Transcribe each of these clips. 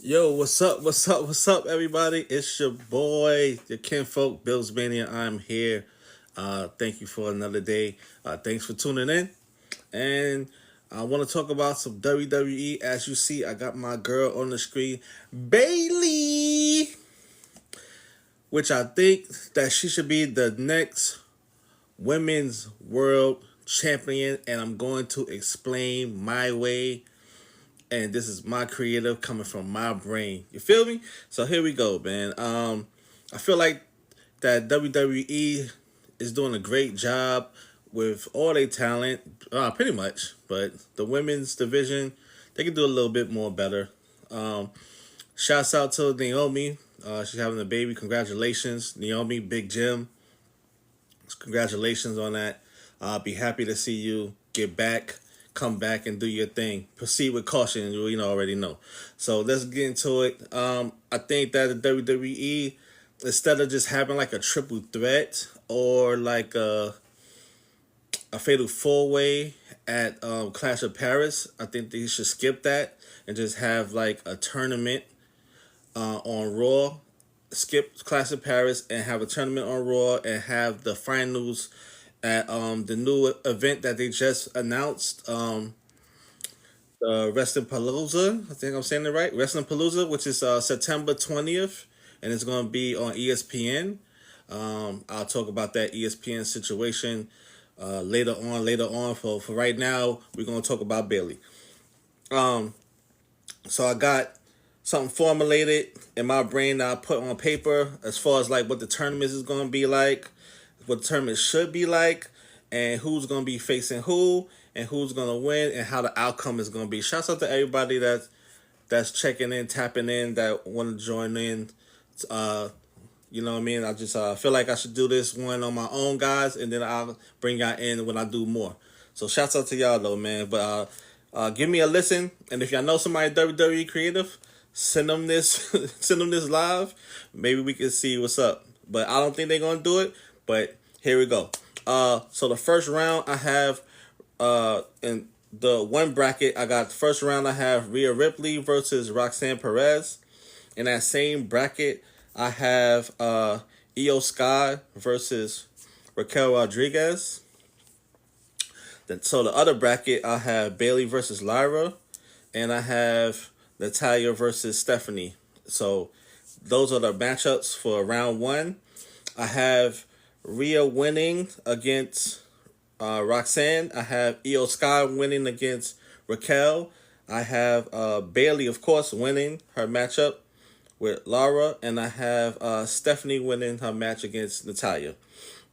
Yo, what's up, everybody? It's your boy, your kinfolk, Bills Mania. I'm here. Thank you for another day. Thanks for tuning in. And I want to talk about some WWE. As you see, I got my girl on the screen, Bayley, which I think that she should be the next women's world champion. And I'm going to explain my way, and this is my creative coming from my brain. You feel me? So here we go, man. I feel like that WWE is doing a great job with all their talent, pretty much. But the women's division, they can do a little bit more better. Um, Shouts out to Naomi. She's having a baby. Congratulations, Naomi, Big Jim. Congratulations on that. I'll be happy to see you get back, come back, and do your thing. Proceed with caution, already know. So let's get into it. I think that the WWE, instead of just having like a triple threat or like a fatal four way at Clash of Paris, I think they should skip that and just have like a tournament on Raw. Skip Clash of Paris and have a tournament on Raw and have the finals at the new event that they just announced. Wrestling Palooza. I think I'm saying it right. Wrestling Palooza, which is September 20th, and it's going to be on ESPN. I'll talk about that ESPN situation later on. For right now, we're going to talk about Bayley. Um, so I got something formulated in my brain that I put on paper as far as like what the tournament is going to be like, what the tournament should be like, and who's going to be facing who, and who's going to win, and how the outcome is going to be. Shouts out to everybody that's checking in, tapping in, that want to join in. Uh, you know what I mean? I just feel like I should do this one on my own, guys, and then I'll bring y'all in when I do more. So shouts out to y'all though, man. But give me a listen, and if y'all know somebody WWE creative, send them this, send them this live. Maybe we can see what's up. But I don't think they're gonna do it. But here we go. So the first round I have in the one bracket, I got the first round I have Rhea Ripley versus Roxanne Perez. In that same bracket, I have Io Sky versus Raquel Rodriguez. Then so the other bracket, I have Bayley versus Lyra, and I have Natalia versus Stephanie. So those are the matchups for round one. I have Rhea winning against Roxanne. I have Io Sky winning against Raquel. I have Bayley, of course, winning her matchup with Lara, and I have Stephanie winning her match against Natalia.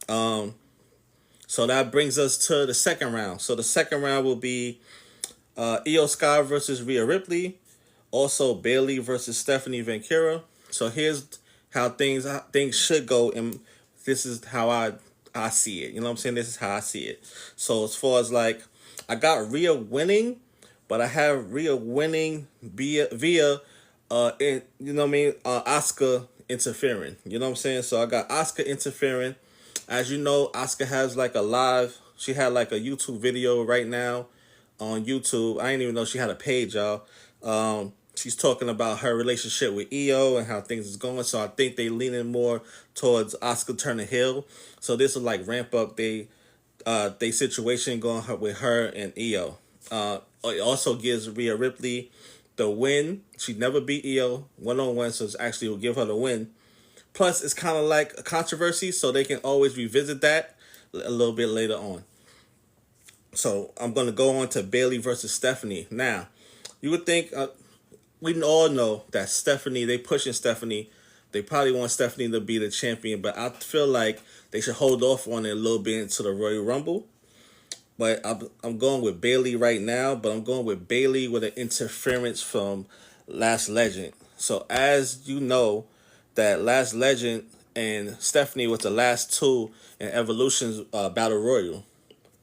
Um, so that brings us to the second round. So the second round will be Io Sky versus Rhea Ripley, also Bayley versus Stephanie Vancura. So here's how things should go, and this is how I see it. You know what I'm saying? This is how I see it. So as far as like, I got Rhea winning, but I have Rhea winning via you know what I mean, Oscar interfering. You know what I'm saying? So I got Oscar interfering. As you know, Oscar has like a live. She had like a YouTube video right now on YouTube. I didn't even know she had a page, y'all. She's talking about her relationship with EO and how things is going. So I think they leaning more towards Oscar turning heel. So this will like ramp up they situation going with her and EO. It also gives Rhea Ripley the win. She never beat EO 1-on-1, so it actually will give her the win. Plus, it's kind of like a controversy, so they can always revisit that a little bit later on. So I'm going to go on to Bayley versus Stephanie. Now, you would think, we all know that Stephanie, they pushing Stephanie. They probably want Stephanie to be the champion, but I feel like they should hold off on it a little bit into the Royal Rumble. But I'm going with Bayley right now, but I'm going with Bayley with an interference from Last Legend. So as you know, that Last Legend and Stephanie was the last two in Evolution's Battle Royal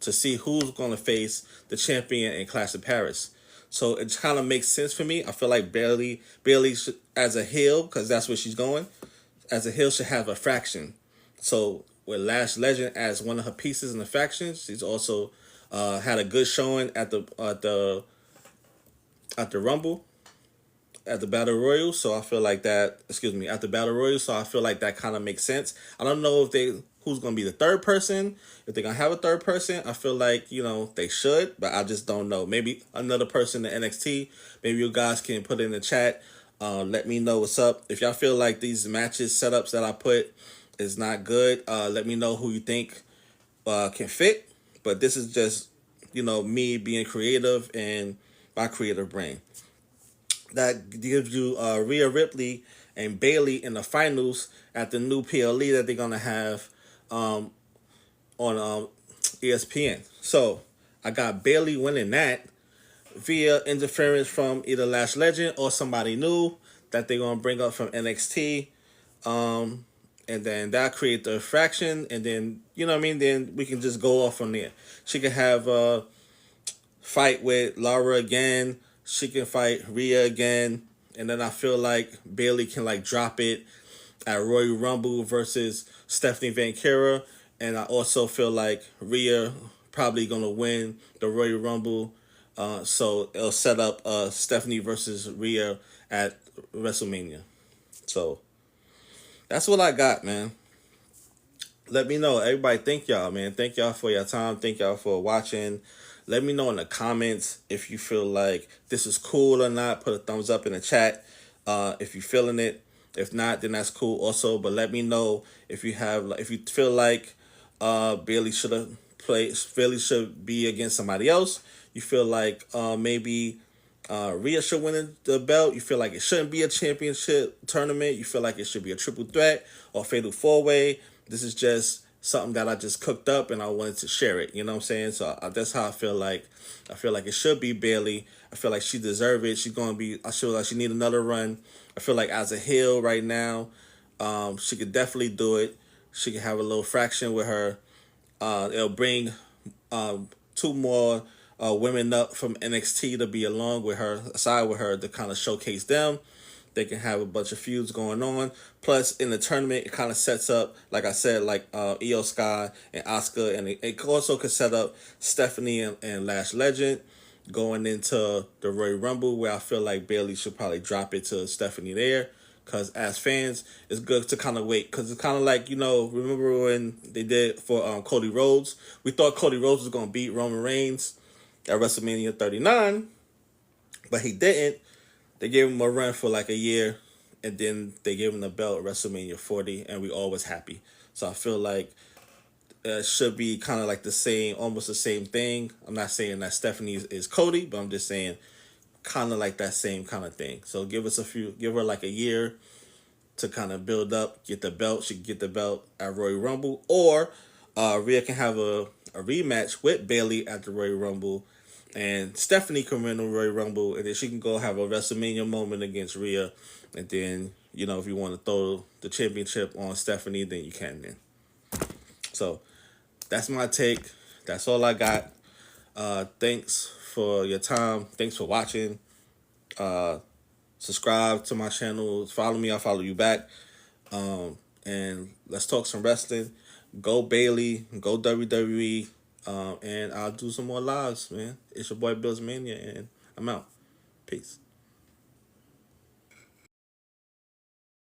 to see who's going to face the champion in Clash of Paris. So it kind of makes sense for me. I feel like Bayley should, as a heel, because that's where she's going, as a heel should have a faction. So with Last Legend as one of her pieces in the faction, she's also had a good showing at the Rumble. at the Battle Royal, so I feel like that. Excuse me, at the Battle Royal, so I feel like that kind of makes sense. I don't know if they who's gonna be the third person. If they're gonna have a third person, I feel like they should, but I just don't know. Maybe another person in NXT. Maybe you guys can put it in the chat. Let me know what's up. If y'all feel like these matches setups that I put is not good, let me know who you think can fit. But this is just me being creative and my creative brain. That gives you Rhea Ripley and Bayley in the finals at the new PLE that they're gonna have on ESPN. So I got Bayley winning that via interference from either Lash Legend or somebody new that they're gonna bring up from NXT. And then that create the fraction, and then then we can just go off from there. She can have a fight with Laura again. She can fight Rhea again, and then I feel like Bayley can drop it at Royal Rumble versus Stephanie Van Kara, and I also feel like Rhea probably gonna win the Royal Rumble. So it'll set up Stephanie versus Rhea at WrestleMania. So that's what I got, man. Let me know. Everybody, thank y'all, man. Thank y'all for your time. Thank y'all for watching. Let me know in the comments if you feel like this is cool or not. Put a thumbs up in the chat if you're feeling it. If not, then that's cool also. But let me know if you feel like Bayley should have played. Bayley should be against somebody else. You feel like maybe Rhea should win the belt. You feel like it shouldn't be a championship tournament. You feel like it should be a triple threat or fatal four-way. This is just something that I just cooked up and I wanted to share it. You know what I'm saying? So that's how I feel like. I feel like it should be Bayley. I feel like she deserves it. She's going to be, I feel like she need another run. I feel like as a heel right now, she could definitely do it. She could have a little fraction with her. It'll bring two more women up from NXT to be along with her, aside with her, to kind of showcase them. They can have a bunch of feuds going on. Plus, in the tournament, it kind of sets up, like I said, like Io Sky and Asuka. And it also could set up Stephanie and Lash Legend going into the Royal Rumble, where I feel like Bayley should probably drop it to Stephanie there. Because as fans, it's good to kind of wait. Because it's kind of like, remember when they did for Cody Rhodes? We thought Cody Rhodes was going to beat Roman Reigns at WrestleMania 39. But he didn't. They gave him a run for like a year, and then they gave him the belt at WrestleMania 40, and we all was happy. So I feel like it should be kind of like the same, almost the same thing. I'm not saying that Stephanie is Cody, but I'm just saying kind of like that same kind of thing. So give her like a year to kind of build up, get the belt. She can get the belt at Royal Rumble, or Rhea can have a rematch with Bayley at the Royal Rumble. And Stephanie can win the Royal Rumble, and then she can go have a WrestleMania moment against Rhea. And then, if you want to throw the championship on Stephanie, then you can then. So, that's my take. That's all I got. Thanks for your time. Thanks for watching. Subscribe to my channel. Follow me. I'll follow you back. And let's talk some wrestling. Go Bayley. Go WWE. And I'll do some more lives, man. It's your boy Bills Mania, and I'm out. Peace.